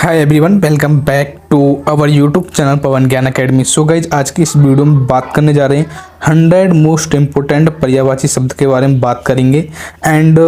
Hi everyone, welcome back to our YouTube channel Pawan Gyan academy. So guys, आज की इस video में बात करने जा रहे हैं 100 मोस्ट इम्पोर्टेंट पर्यायवाची शब्द के बारे में बात करेंगे। एंड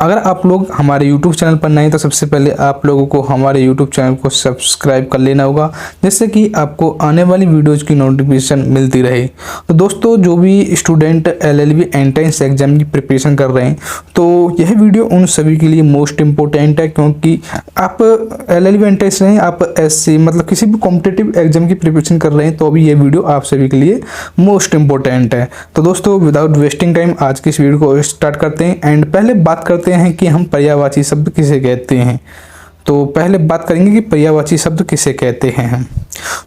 अगर आप लोग हमारे यूट्यूब चैनल पर नए हैं तो सबसे पहले आप लोगों को हमारे यूट्यूब चैनल को सब्सक्राइब कर लेना होगा, जिससे कि आपको आने वाली वीडियोज़ की नोटिफिकेशन मिलती रहे। तो दोस्तों, जो भी स्टूडेंट एलएलबी एंट्रेंस एग्जाम की प्रिपरेशन कर रहे हैं तो यह वीडियो उन सभी के लिए मोस्ट इम्पोर्टेंट है, क्योंकि आप एलएलबी एंट्रेंस नहीं, आप एससी मतलब किसी भी कॉम्पिटिटिव एग्जाम की प्रिपरेशन कर रहे हैं तो अभी ये वीडियो आप सभी के लिए मोस्ट इम्पोर्टेंट है। तो दोस्तों, विदाउट वेस्टिंग टाइम आज की इस वीडियो को स्टार्ट करते हैं। एंड पहले बात करते हैं कि हम पर्यायवाची शब्द किसे कहते हैं। तो पहले बात करेंगे कि पर्यायवाची शब्द किसे कहते हैं। हम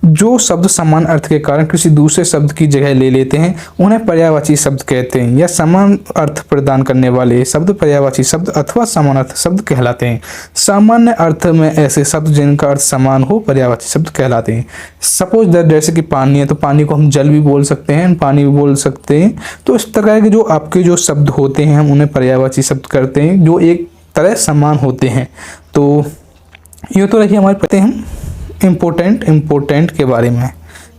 जो शब्द समान अर्थ के कारण किसी दूसरे शब्द की जगह ले लेते हैं उन्हें पर्यायवाची शब्द कहते हैं, या समान अर्थ प्रदान करने वाले शब्द पर्यायवाची शब्द अथवा समान अर्थ शब्द कहलाते हैं। सामान्य अर्थ में ऐसे शब्द जिनका अर्थ समान हो पर्यायवाची शब्द कहलाते हैं। सपोज दैट, जैसे कि पानी है तो पानी को हम जल भी बोल सकते हैं, पानी भी बोल सकते हैं। तो इस तरह के जो आपके जो शब्द होते हैं हम उन्हें पर्यायवाची शब्द करते हैं, जो एक तरह समान होते हैं। तो ये तो रखिए हमारे पते हैं इम्पोर्टेंट के बारे में।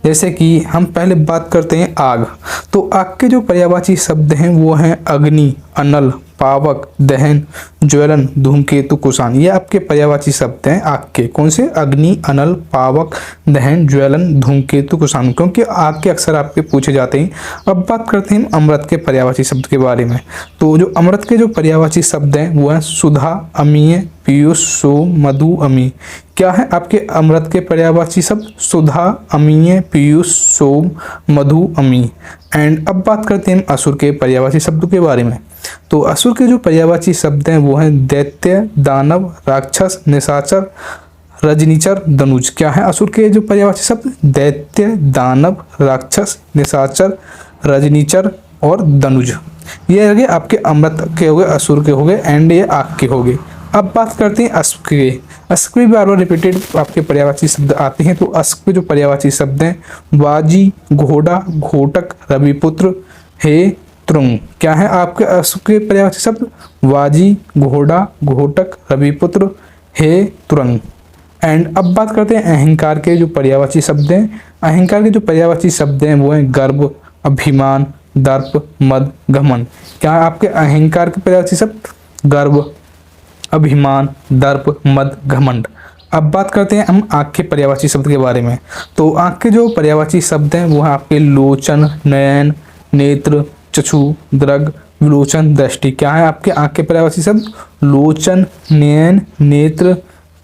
जैसे कि हम पहले बात करते हैं आग। तो आग के जो पर्यायवाची शब्द हैं वो हैं अग्नि, अनल, पावक, दहन, ज्वलन, धूमकेतु, कुशान। ये आपके पर्यायवाची शब्द हैं आग के। कौन से? अग्नि, अनल, पावक, दहन, ज्वलन, धूमकेतु, कुशान, क्योंकि आग के अक्सर आपके पूछे जाते हैं। अब बात करते हैं अमृत के पर्यायवाची शब्द के बारे में। तो जो अमृत के जो पर्यायवाची शब्द हैं वो हैं सुधा, अमीय, पीयूष, सोम, मधु, अमी। क्या है आपके अमृत के पर्यायवाची शब्द? सुधा, अमीय, पीयूष, सोम, मधु, अमी। एंड अब बात करते हैं असुर के पर्यायवाची शब्दों के बारे में। तो असुर के जो पर्यायवाची शब्द हैं वो हैं दैत्य, दानव, राक्षस, निशाचर, रजनीचर, धनुज। क्या है असुर के जो पर्यायवाची शब्द? दैत्य, दानव, राक्षस, निशाचर, रजनीचर और धनुज। ये हो गए आपके अमृत के हो गए, असुर के हो गए, एंड ये आग के हो गए। अब बात करते हैं अस्क के। अस्क भी बार बार रिपीटेड आपके पर्यायवाची शब्द आते हैं। तो अस्क के जो पर्यायवाची शब्द हैं वाजी, घोड़ा, घोटक, रविपुत्र, हे, त्रुंग। क्या है आपके अस्क के पर्यायवाची शब्द? वाजी, घोड़ा, घोटक, रविपुत्र, हे, तुरंग। एंड अब बात करते हैं अहंकार के जो पर्यायवाची शब्द हैं। अहंकार के जो पर्यायवाची शब्द हैं वो हैं गर्व, अभिमान, दर्प, मद, घमंड। क्या है आपके अहंकार के पर्यायवाची शब्द? गर्व, अभिमान, दर्प, मद, घमंड। अब बात करते हैं हम आँख के पर्यायवाची शब्द के बारे में। तो आँख के जो पर्यायवाची शब्द हैं वो हैं आपके लोचन, नयन, नेत्र, चक्षु, दृग, विलोचन, दृष्टि। क्या है आपके आँख के पर्यायवाची शब्द? लोचन, नयन, नेत्र,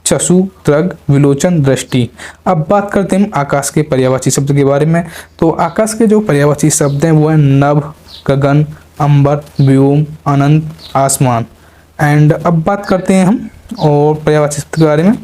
चक्षु, दृग, विलोचन, दृष्टि। अब बात करते हैं हम आकाश के पर्यायवाची शब्द के बारे में। तो आकाश के जो पर्यायवाची शब्द हैं वो हैं नभ, गगन, अंबर, व्योम, अनंत, आसमान। एंड अब बात करते हैं हम और पर्यायवाची शब्द के बारे में।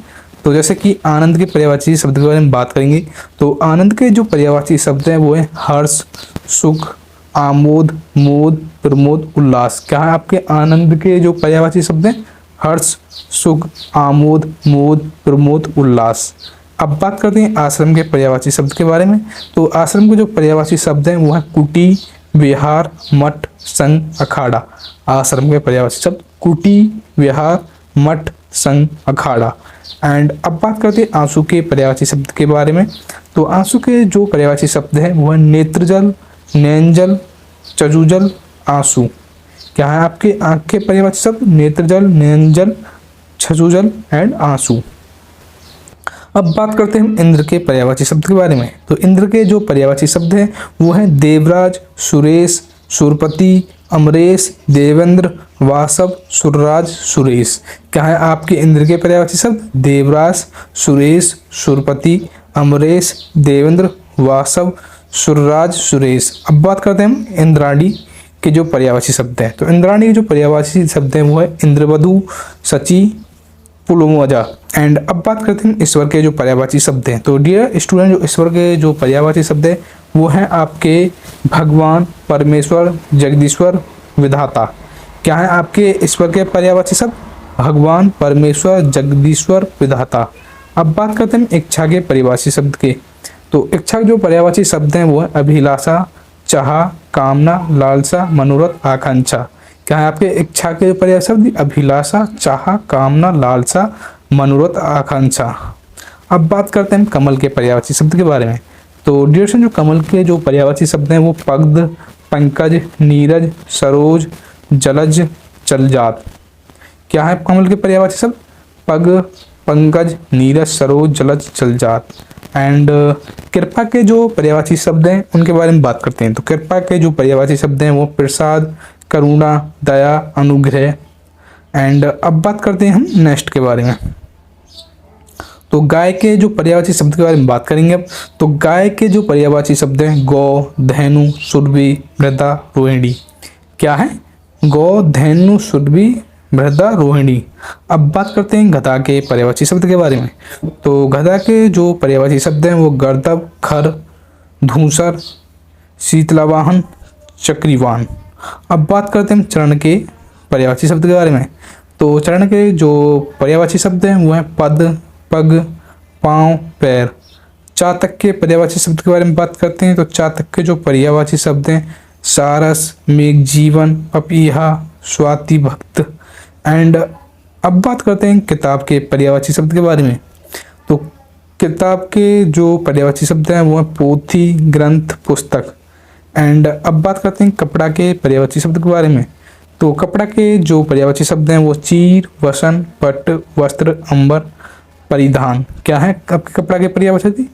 तो जैसे कि आनंद के पर्यायवाची शब्द के बारे में बात करेंगे। तो आनंद के जो पर्यायवाची शब्द हैं वो हैं हर्ष, सुख, आमोद, मोद, प्रमोद, उल्लास। क्या है आपके आनंद के जो पर्यायवाची शब्द हैं? हर्ष, सुख, आमोद, मोद, प्रमोद, उल्लास। अब बात करते हैं आश्रम के पर्यायवाची शब्द के बारे में। तो आश्रम के जो पर्यायवाची शब्द हैं वो हैं कुटी, विहार, मठ, संघ, अखाड़ा। आश्रम के पर्यायवाची शब्द कुटी, विहार, मठ, संघ, अखाड़ा। एंड अब बात करते हैं आंसू के पर्यायवाची शब्द के बारे में। तो आंसू के जो पर्यायवाची शब्द हैं वो है नेत्रजल, नयनजल, चक्षुजल, आंसू। क्या है आपके आँख के पर्यायवाची शब्द? नेत्रजल, नयनजल, चक्षुजल एंड आंसू। अब बात करते हैं हम इंद्र के पर्यायवाची शब्द के बारे में। तो इंद्र के जो पर्यायवाची शब्द हैं वो हैं देवराज, सुरेश, सुरपति, अमरेश, देवेंद्र, वासव, सुरराज, सुरेश। क्या है आपके इंद्र के पर्यायवाची शब्द? देवराज, सुरेश, सुरपति, अमरेश, देवेंद्र, वासव, सुरराज, सुरेश। अब बात करते हैं हम इंद्राणी के जो पर्यायवाची शब्द हैं। तो इंद्राणी के जो पर्यायवाची शब्द हैं वो है इंद्रवधु, सची, पुलमोजा। एंड अब बात करते हैं ईश्वर के जो पर्यायवाची शब्द हैं। तो डियर स्टूडेंट, जो ईश्वर के जो पर्यायवाची शब्द हैं वो हैं आपके भगवान, परमेश्वर, जगदीश्वर, विधाता। क्या है आपके ईश्वर के पर्यायवाची शब्द? भगवान, परमेश्वर, जगदीश्वर, विधाता। अब बात करते हैं इच्छा के पर्यायवाची शब्द के। तो इच्छा के जो पर्यायवाची शब्द हैं वो है अभिलाषा, चाह, कामना, लालसा, मनोरथ, आकांक्षा। क्या है आपके इच्छा के पर्याय शब्द? अभिलाषा, चाह, कामना, लालसा, मनोरथ, आकांक्षा। अब बात करते हैं कमल के पर्यायवाची शब्द के बारे में। तो ड्यूरेशन जो कमल के जो पर्यायवाची शब्द हैं वो पग्ध, पंकज, नीरज, सरोज, जलज, जलजात। क्या है कमल के पर्यायवाची शब्द? पग, पंकज, नीरज, सरोज, जलज, जलजात। एंड कृपा के जो पर्यायवाची शब्द हैं उनके बारे में बात करते हैं। तो कृपा के जो पर्यायवाची शब्द हैं वो प्रसाद, करुणा, दया, अनुग्रह। एंड अब बात करते हैं हम नेक्स्ट के बारे में। तो गाय के जो पर्यायवाची शब्द के बारे में बात करेंगे अब। तो गाय के जो पर्यायवाची शब्द हैं गौ, धेनु, सुरभि, मृदा, रोहिणी। क्या है? गौ, धेनु, सुरभि, मृदा, रोहिणी। अब बात करते हैं गधा के पर्यायवाची शब्द के बारे में। तो गधा के जो पर्यायवाची शब्द हैं वो गर्दभ, खर, धूसर, शीतलावाहन, चक्रीवाहन। अब बात करते हैं चरण के पर्यायवाची शब्द के बारे में। तो चरण के जो पर्यायवाची शब्द हैं वो हैं पद, पग, पाँव, पैर। चातक के पर्यायवाची शब्द के बारे में बात करते हैं। तो चातक के जो पर्यायवाची शब्द हैं सारस, मेघजीवन, पपीहा, स्वाति भक्त। एंड अब बात करते हैं किताब के पर्यायवाची शब्द के बारे में। तो किताब के जो पर्यायवाची शब्द हैं वो हैं पोथी, ग्रंथ, पुस्तक। एंड अब बात करते हैं कपड़ा के पर्यायवाची शब्द के बारे में। तो कपड़ा के जो पर्यायवाची शब्द हैं वो चीर, वसन, पट, वस्त्र, अंबर, परिधान। क्या है आपके कपड़ा के पर्यायवाची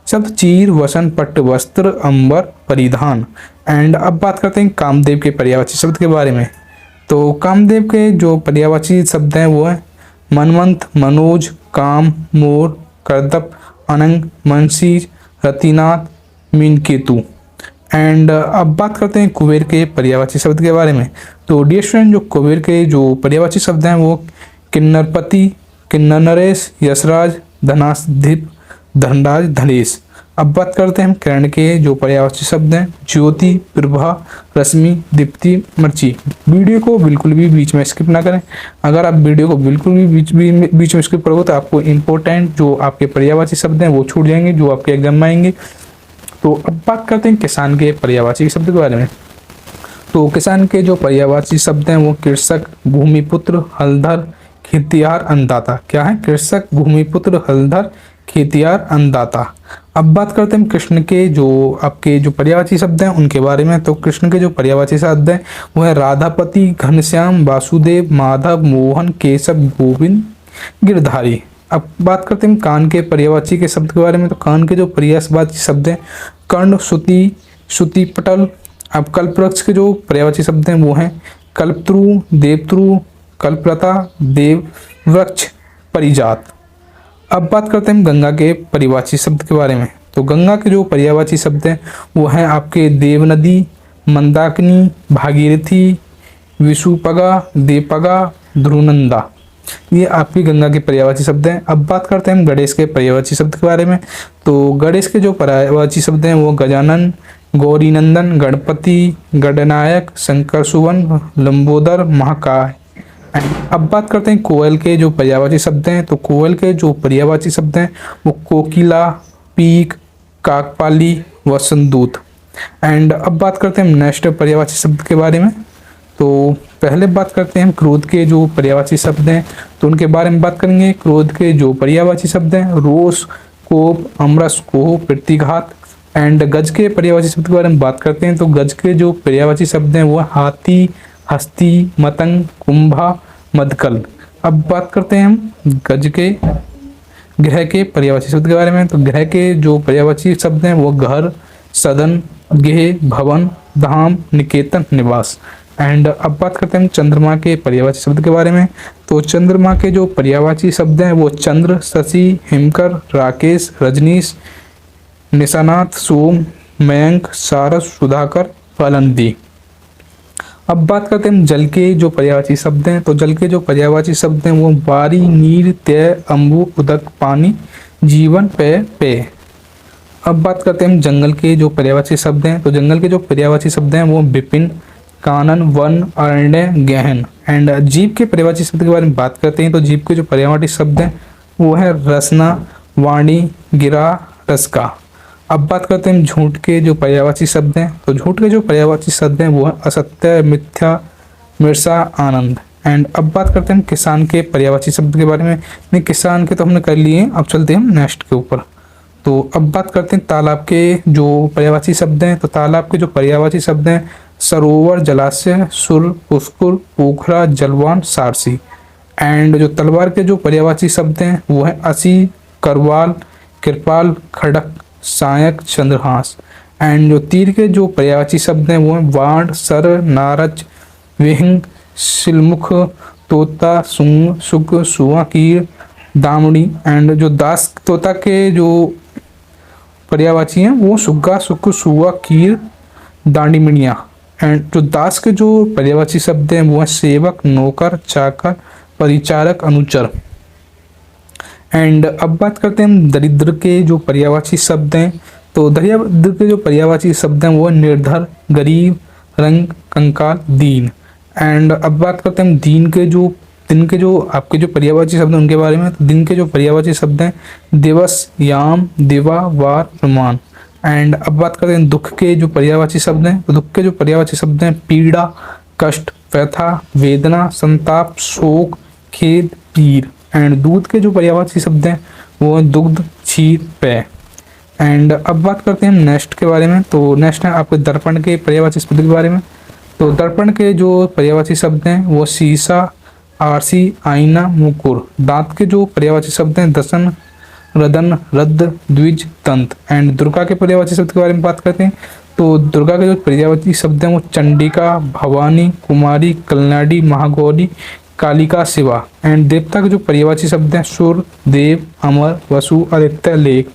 शब्द? चीर, वसन, पट, वस्त्र, अंबर, परिधान। एंड अब बात करते हैं कामदेव के पर्यायवाची शब्द के बारे में। तो कामदेव के जो पर्यायवाची शब्द हैं वो हैं मनमंथ, मनोज, काम, मोर, करदप, अनंग, मंशीर, रतिनाथ, मीनकेतु। एंड अब बात करते हैं कुबेर के पर्यायवाची शब्द के बारे में। तो डियर स्टूडेंट जो कुबेर के जो पर्यायवाची शब्द हैं वो किन्नरपति, किन्नर नरेश, यशराज, धनासधिप, धनराज, धनेश। अब बात करते हैं हम किरण के जो पर्यायवाची शब्द हैं ज्योति, प्रभा, रश्मि, दीप्ति, मर्ची। वीडियो को बिल्कुल भी बीच में स्किप ना करें। अगर आप वीडियो को बिल्कुल भी बीच में स्किप करोगे तो आपको इंपॉर्टेंट जो आपके पर्यायवाची शब्द हैं वो छूट जाएंगे जो आपके एग्जाम में आएंगे। तो अब बात करते हैं किसान के पर्यायवाची शब्द के बारे में। तो किसान के जो पर्यायवाची शब्द हैं वो कृषक, भूमिपुत्र, हलधर, खेतियार, अन्नदाता। क्या है? कृषक, भूमिपुत्र, हलधर, खेतियार, अन्नदाता। अब बात करते हैं कृष्ण के जो आपके जो पर्यायवाची शब्द हैं उनके बारे में। तो कृष्ण के जो पर्यायवाची शब्द हैं वो है राधापति, घनश्याम, वासुदेव, माधव, मोहन, केशव, गोविंद, गिरधारी। अब बात करते हैं कान के पर्यायवाची के शब्द के बारे में। तो कान के जो पर्यायवाची शब्द हैं कर्ण, श्रुति, श्रुति पटल। अब कल्पवृक्ष के जो पर्यायवाची शब्द हैं वो हैं कल्पत्रु, देवत्रु, कल्पलता, देव वृक्ष, परिजात। अब बात करते हैं गंगा के पर्यायवाची शब्द के बारे में। तो गंगा के जो पर्यायवाची शब्द हैं वो हैं आपके देवनदी, मंदाकिनी, भागीरथी, विशुपगा, देवपगा, ध्रुनंदा। ये आपकी गंगा के पर्यायवाची शब्द हैं। अब बात करते हैं गणेश के पर्यायवाची शब्द के बारे में। तो गणेश के जो पर्यायवाची शब्द हैं वो गजानन, गौरीनंदन, गणपति, गणनायक, शंकर सुवन, लंबोदर, महाकाय। अब बात करते हैं कोयल के जो पर्यायवाची शब्द हैं। तो कोयल के जो पर्यायवाची शब्द हैं वो कोकिला, पीक, काकपाली, वसंतदूत। एंड अब बात करते हैं नेक्स्ट पर्यायवाची शब्द के बारे में। तो पहले बात करते हैं हम क्रोध के जो पर्यायवाची शब्द हैं तो उनके बारे में बात करेंगे। क्रोध के जो पर्यायवाची शब्द हैं रोष, कोप, अमरस, कोह, प्रतिघात। एंड गज के पर्यायवाची शब्द के बारे में बात करते हैं। तो गज के जो पर्यायवाची शब्द हैं वो हाथी, हस्ती, मतंग, कुंभा, मदकल। अब बात करते हैं हम गज के ग्रह के पर्यायवाची शब्द के बारे में। तो ग्रह के जो पर्यायवाची शब्द हैं वो घर, सदन, गेह, भवन, धाम, निकेतन, निवास। एंड अब बात करते हैं हम चंद्रमा के पर्यायवाची शब्द के बारे में। तो चंद्रमा के जो पर्यायवाची शब्द हैं वो चंद्र, शशि, हिमकर, राकेश, रजनीश, निशानाथ, सोम, मयंक, सारस, सुधाकर, फलंदी। अब बात करते हैं जल के जो पर्यायवाची शब्द हैं। तो जल के जो पर्यायवाची शब्द हैं वो बारी, नीर, तय, अम्बु, उदक, पानी, जीवन, पेय। अब बात करते हैं जंगल के जो पर्यायवाची शब्द हैं। तो जंगल के जो पर्यायवाची शब्द हैं वो विपिन, कानन, वन, अरण्य, गहन। एंड जीव के पर्यायवाची शब्द के बारे में बात करते हैं। तो जीव के जो पर्यायवाची शब्द हैं वो है रसना, वाणी, गिरा, रसका। अब बात करते हैं झूठ के जो पर्यायवाची शब्द हैं। तो झूठ के जो पर्यायवाची शब्द हैं वो है असत्य, मिथ्या, मिर्सा, आनंद। एंड अब बात करते हैं हम किसान के पर्यायवाची शब्द के बारे में। नहीं, किसान के तो हमने कर लिए, अब चलते हैं हम नेक्स्ट के ऊपर। तो अब बात करते हैं तालाब के जो पर्यायवाची शब्द हैं। तो तालाब के जो पर्यायवाची शब्द हैं, सरोवर, जलाशय, सुर, पुष्कर, पोखरा, जलवान, सारसी। एंड जो तलवार के जो पर्यायवाची शब्द हैं वो है असी, करवाल, कृपाल, खड़क, सायक, चंद्रहास। एंड जो तीर के जो पर्यायवाची शब्द हैं वो हैं वाण, सर, नारज, विहंग, सिलमुख, तोता, सुंग, सुग, सुआ, कीर, दामड़ी। एंड जो दास तोता के जो पर्यायवाची हैं वो सुग्गा, सुक, सुआ, कीर, दांडीमिणिया। एंड जो दास के जो पर्यायवाची शब्द हैं वो है सेवक, नौकर, चाकर, परिचारक, अनुचर। एंड अब बात करते हैं हम दरिद्र के जो पर्यायवाची शब्द हैं। तो दरिद्र के जो पर्यायवाची शब्द हैं वो है निर्धर, गरीब, रंग, कंकाल, दीन। एंड अब बात करते हैं हम दिन के जो आपके जो पर्यायवाची शब्द हैं उनके बारे में। तो दिन के जो पर्यायवाची शब्द हैं दिवस, याम, दिवा, वार, प्रमाण। एंड अब बात करते हैं दुख के जो पर्यायवाची शब्द हैं। तो दुख के जो पर्यायवाची शब्द हैं पीड़ा, कष्ट, व्यथा, वेदना, संताप, शोक, खेद, पीर। एंड दूध के जो पर्यायवाची शब्द हैं वो हैं दुग्ध, क्षीर, पेय। एंड अब बात करते हैं हम नेक्स्ट के बारे में। तो नेक्स्ट है आपके दर्पण के पर्यायवाची शब्द के बारे में। तो दर्पण के जो पर्यायवाची शब्द हैं वो शीशा, आरसी, आईना, मुकुर। दांत के जो पर्यायवाची शब्द हैं दसन, रदन, रद्द, द्विज, दंत। एंड दुर्गा के पर्यायवाची शब्द के बारे में बात करते हैं। तो दुर्गा के जो पर्यायवाची शब्द हैं वो चंडिका, भवानी, कुमारी, कल्याणी, महागौरी, कालिका, शिवा। एंड देवता के जो पर्यायवाची शब्द हैं सुर, देव, अमर, वसु, आदित्य, लेख।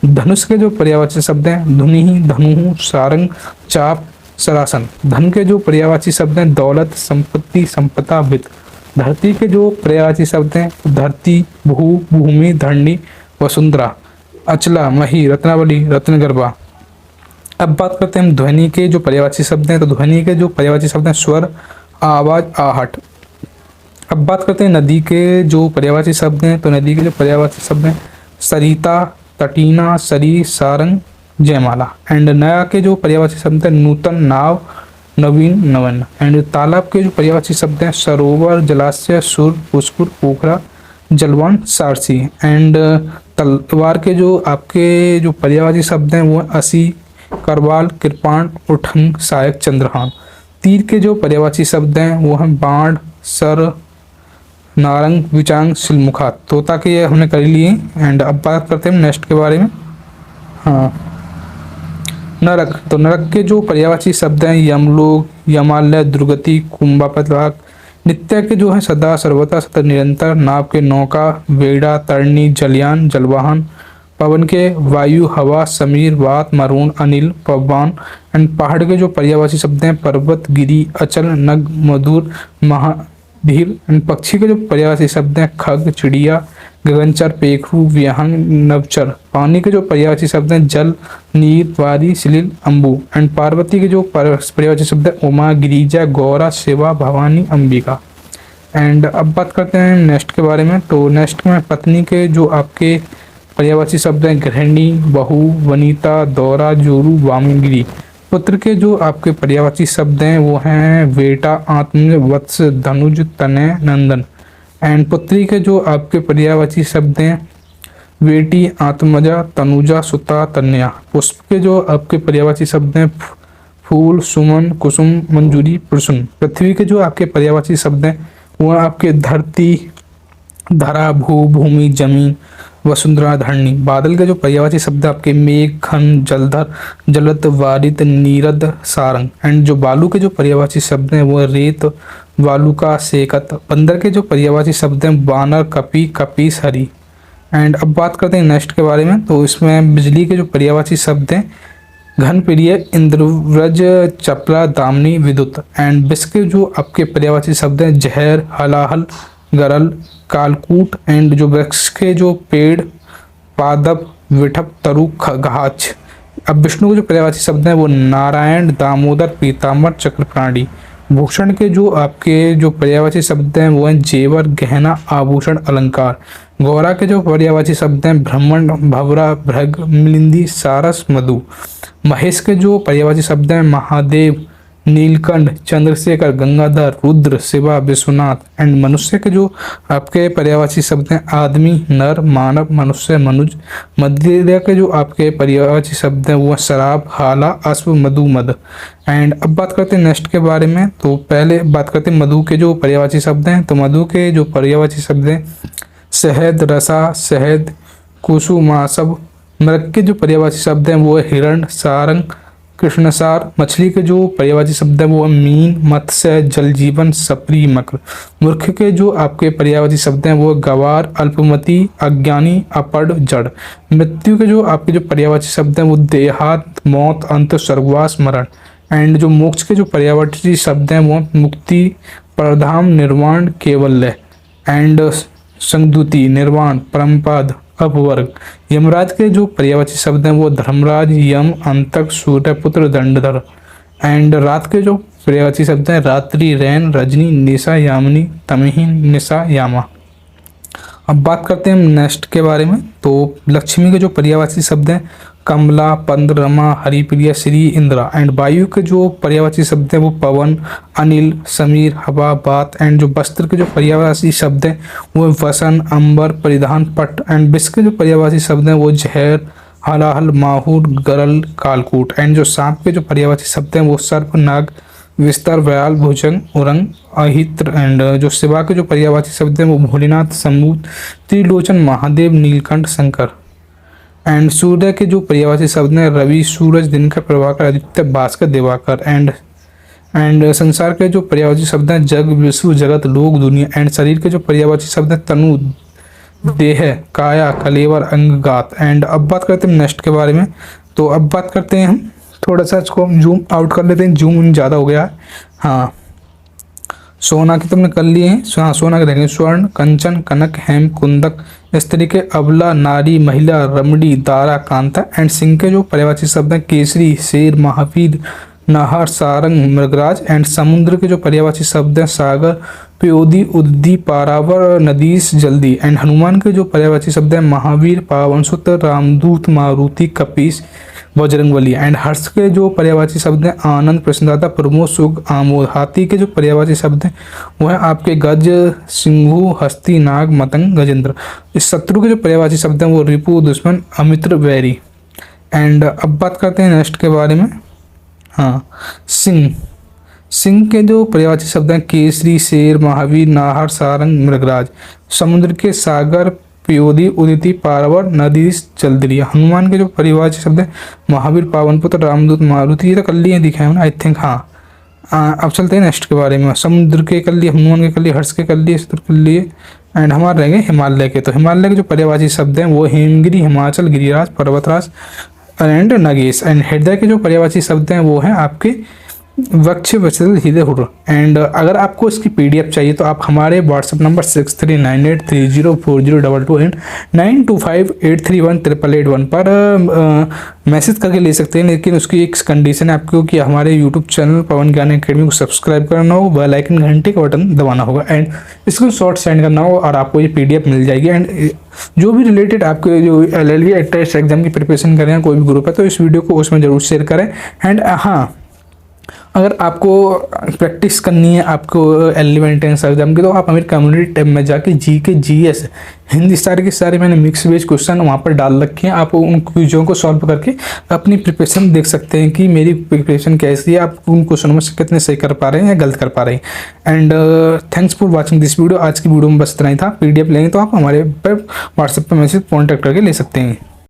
धनुष के जो पर्यायवाची शब्द हैं धुनि, धनु, सारंग, चाप, सरासन। धन के जो पर्यायवाची शब्द हैं दौलत, संपत्ति, संपदा, वित्त। धरती के जो पर्यायवाची शब्द हैं धरती, भू, भूमि, धरणी, वसुंधरा, अचला, मही, रत्नावली, रत्नगर्भा। अब बात करते हैं हम ध्वनि के जो पर्यायवाची शब्द हैं। तो ध्वनि के जो पर्यायवाची शब्द हैं स्वर, आवाज, आहट। अब बात करते हैं नदी के जो पर्यायवाची शब्द हैं। तो नदी के जो पर्यायवाची शब्द हैं सरिता, तटीना, सरी, सारंग, जयमाला। एंड नया के जो पर्यायवाची शब्द हैं नूतन, नाव, नवीन, नवन। एंड तालाब के जो पर्यायवाची शब्द हैं सरोवर, जलाशय, सुर, पुष्कर, पोखरा, जलवान, सारसी। एंड तलवार के जो आपके जो पर्यायवाची शब्द हैं वो असी, करवाल, कृपाण, उठंग, सायक, चंद्रहान। तीर के जो पर्यायवाची शब्द हैं वो हैं बाण, सर, नारंग, विचांग, सिलमुखा। तोता के ये हमने कर लिए। एंड अब बात करते हैं नेक्स्ट के बारे में। हाँ, नरक। तो नरक के जो पर्यायवाची शब्द हैं यमलोक, यमालय, दुर्गति, कुंभापतवाक। नित्य के जो है सदा, सर्वथा, सतत, निरंतर। नाव के नौका, वेड़ा, तरणी, जलयान, जलवाहन। पवन के वायु, हवा, समीर, वात, मरुण, अनिल, पवन। एंड पहाड़ के जो पर्यायवाची शब्द हैं पर्वत, गिरी, अचल, नग, मधुर, महाधीर। एंड पक्षी के जो पर्यायवाची शब्द हैं खग, चिड़िया, गगनचर, पेखरू, विहंग, नवचर। पानी के जो पर्यायवाची शब्द हैं जल, नीर, वारी, सलिल, अम्बु। एंड पार्वती के जो पर्यायवाची शब्द हैं उमा, गिरिजा, गौरा, शिवा, भवानी, अंबिका। एंड अब बात करते हैं नेक्स्ट के बारे में। तो नेक्स्ट में पत्नी के जो आपके पर्यायवाची शब्द हैं गृहिणी, बहू, वनिता, दौरा, जोरू, वामगिरी। पुत्र के जो आपके पर्यायवाची शब्द हैं वो हैं बेटा, आत्म, वत्स, धनुज, तनय, नंदन। एंड पुत्री के जो आपके पर्यायवाची शब्द हैं बेटी, आत्मजा, तनुजा, सुता, तन्या। पुष्प के जो आपके पर्यायवाची शब्द हैं फूल, सुमन, कुसुम, मंजूरी, प्रसून। पृथ्वी के जो आपके पर्यायवाची शब्द हैं वो आपके धरती, धरा, भू, भूमि, जमीन, वसुंधरा, धरणी। बादल के जो पर्यायवाची शब्द आपके मेघ, घन, जलधर, जलद, वारिद, नीरद, सारंग। एंड जो बालू के जो पर्यायवाची शब्द हैं वो रेत, वालुका, सेकत। बंदर के जो पर्यायवाची शब्द हैं बानर, कपी, कपीस, हरी। एंड अब बात करते हैं नेक्स्ट के बारे में। तो इसमें बिजली के जो पर्यायवाची शब्द हैं घन, प्रिय, इंद्रव्रज, चपला, दामनी, विद्युत। एंड विष के जो आपके पर्यायवाची शब्द हैं जहर, हलाहल, गरल, कालकूट। एंड जो वृक्ष के जो पेड़ पादप, विठप, तरु, घाच। अब विष्णु के जो पर्यायवाची शब्द हैं वो नारायण, दामोदर, पीताम्बर, चक्रप्राणी। भूषण के जो आपके जो पर्यायवाची शब्द हैं वो हैं जेवर, गहना, आभूषण, अलंकार। गौरा के जो पर्यायवाची शब्द हैं ब्राह्मण, भवरा, भृग, मिलिंदी, सारस, मधु। महेश के जो पर्यायवाची शब्द हैं महादेव, नीलकंठ, चंद्रशेखर, गंगाधर, रुद्र, शिवा, विश्वनाथ। एंड मनुष्य के जो आपके पर्यायवाची शब्द हैं आदमी, नर, मानव, मनुष्य, मनुज। मदिरा के जो आपके पर्यायवाची शब्द हैं वो है शराब, हाला, अश्व, मधु, मद। एंड अब बात करते हैं नेक्स्ट के बारे में। तो पहले बात करते हैं मधु के जो पर्यायवाची शब्द हैं। तो मधु के जो पर्यायवाची शब्द हैं शहद, रसा, शहद, कुसुमासव। मृग के जो पर्यायवाची शब्द हैं वो है हिरण, सारंग, कृष्णसार। मछली के जो पर्यायवाची शब्द है वो है मीन, मत्स्य, जल जीवन, सपरी, मकर। मूर्ख के जो आपके पर्यायवाची शब्द हैं वो है गवार, अल्पमति, अज्ञानी, अपढ़, जड़। मृत्यु के जो आपके जो पर्यायवाची शब्द हैं वो देहात, मौत, अंत, स्वर्गवास, मरण। एंड जो मोक्ष के जो पर्यायवाची शब्द हैं वो मुक्ति, परधाम, निर्वाण, केवल्य। एंड संगदुति, निर्वाण, परमपद, अपवर्ग। यमराज के जो पर्यायवाची शब्द हैं वो धर्मराज, यम, अंतक, सूर्यपुत्र, दंडधर। एंड रात के जो पर्यायवाची शब्द हैं रात्रि, रैन, रजनी, निशा, यामिनी, तमहीन, निशा, यामा। अब बात करते हैं नेक्स्ट के बारे में। तो लक्ष्मी के जो पर्यायवाची शब्द हैं कमला, पंद्र, रमा, हरिप्रिया, श्री, इंद्रा। एंड वायु के जो पर्यायवाची शब्द हैं वो पवन, अनिल, समीर, हवा, बात। एंड जो वस्त्र के जो पर्यायवाची शब्द हैं वो वसन, अंबर, परिधान, पट। एंड विष के जो पर्यायवाची शब्द हैं वो जहर, हलाहल, माहूर, गरल, कालकूट। एंड जो सांप के जो पर्यायवाची शब्द हैं वो सर्प, नाग, विस्तार, व्याल, भुजंग, उरंग, अहित्र। एंड जो शिवा के जो पर्यायवाची शब्द हैं वो भोलेनाथ, शंभु, त्रिलोचन, महादेव, नीलकंठ, शंकर। एंड सूर्य के जो पर्यायवाची शब्द हैं रवि, सूरज, दिन का प्रभाकर, आदित्य, भास्कर, दिवाकर। एंड संसार के जो पर्यायवाची शब्द हैं जग, विश्व, जगत, लोक, दुनिया। एंड शरीर के जो पर्यायवाची शब्द हैं तनु, देह, काया, कलेवर, अंगगात। एंड अब बात करते हैं नेक्स्ट के बारे में। तो अब बात करते हैं हम थोड़ा सा इसको हम जूम आउट कर लेते हैं, जूम ज़्यादा हो गया है। हाँ, सोना के तुमने कर लिए हैं। हाँ, सोना के देखेंगे स्वर्ण, कंचन, कनक, हेम, कुंदक। स्त्री के अबला, नारी, महिला, रमणी, दारा, कांता। एंड सिंह के जो पर्यायवाची शब्द हैं केसरी, शेर, महावीर, नाहर, सारंग, मृगराज। एंड समुद्र के जो पर्यायवाची शब्द हैं सागर, प्योदी, उद्दी, पारावर, नदीस, जल्दी। एंड हनुमान के जो पर्यायवाची शब्द हैं महावीर, पावनसुत, रामदूत, मारुति, कपीस, बजरंगबली। एंड हर्ष के जो पर्यायवाची शब्द हैं आनंद, प्रसन्नता, प्रमोद, सुख, आमोद। हाथी के जो पर्यायवाची शब्द हैं वो है आपके गज, सिंहु, हस्ती, नाग, मतंग, गजेंद्र। इस शत्रु के जो पर्यायवाची शब्द हैं वो रिपु, दुश्मन, अमित्र, वैरी। एंड अब बात करते हैं नेक्स्ट के बारे में। हाँ, सिंह। सिंह के जो पर्यायवाची शब्द हैं केसरी, शेर, महावीर, नाहर, सारंग, मृगराज। समुद्र के सागर, प्योदी, उदिति, पारावर, नदी, जलदरिया। हनुमान के जो पर्यायवाची शब्द हैं महावीर, पावनपुत्र, रामदूत, मारुति। ये तो कर लिए दिखा है ना आई थिंक। हाँ, अब चलते हैं नेक्स्ट के बारे में। समुद्र के कर लिए, हनुमान के कर लिए, हर्ष के कर लिए, शत्रु कर लिए। एंड हमारे रहेंगे हिमालय के। तो हिमालय के जो पर्यायवाची शब्द हैं वो हेमगिरी, हिमाचल, गिरिराज, पर्वतराज एंड नगेश। एंड हृदय के जो पर्यायवाची शब्द हैं वो हैं आपके वक्ष, वत्सल, हृदय, हुर। एंड अगर आपको इसकी पीडीएफ चाहिए तो आप हमारे व्हाट्सएप नंबर 6398304022 एंड 9258318881 पर मैसेज करके ले सकते हैं। लेकिन उसकी एक कंडीशन है आपको कि हमारे यूट्यूब चैनल पवन ज्ञान एकेडमी को सब्सक्राइब करना हो, बेल आइकन घंटे का बटन दबाना होगा एंड इसको शॉर्ट सेंड करना हो और आपको ये पीडीएफ मिल जाएगी। एंड जो भी रिलेटेड आपके जो LLB टेस्ट एग्जाम की प्रिपरेशन कर रहे हैं कोई भी ग्रुप है तो इस वीडियो को उसमें जरूर शेयर करें। एंड हाँ, अगर आपको प्रैक्टिस करनी है आपको एलिमेंटेंस एग्जाम की तो आप मेरे कम्युनिटी टैब में जाके GK GS हिंदी सारे के सारे मैंने मिक्स वेज क्वेश्चन वहाँ पर डाल रखे हैं। आप उन क्विजों को सॉल्व करके अपनी प्रिपरेशन देख सकते हैं कि मेरी प्रिपरेशन कैसी है, आप उन क्वेश्चनों में से कितने सही कर पा रहे हैं या गलत कर पा रहे हैं। And thanks for watching this video. आज की वीडियो में बस इतना ही था। PDF लेंगे तो आप हमारे पर व्हाट्सएप पर मैसेज कॉन्टैक्ट करके ले सकते हैं।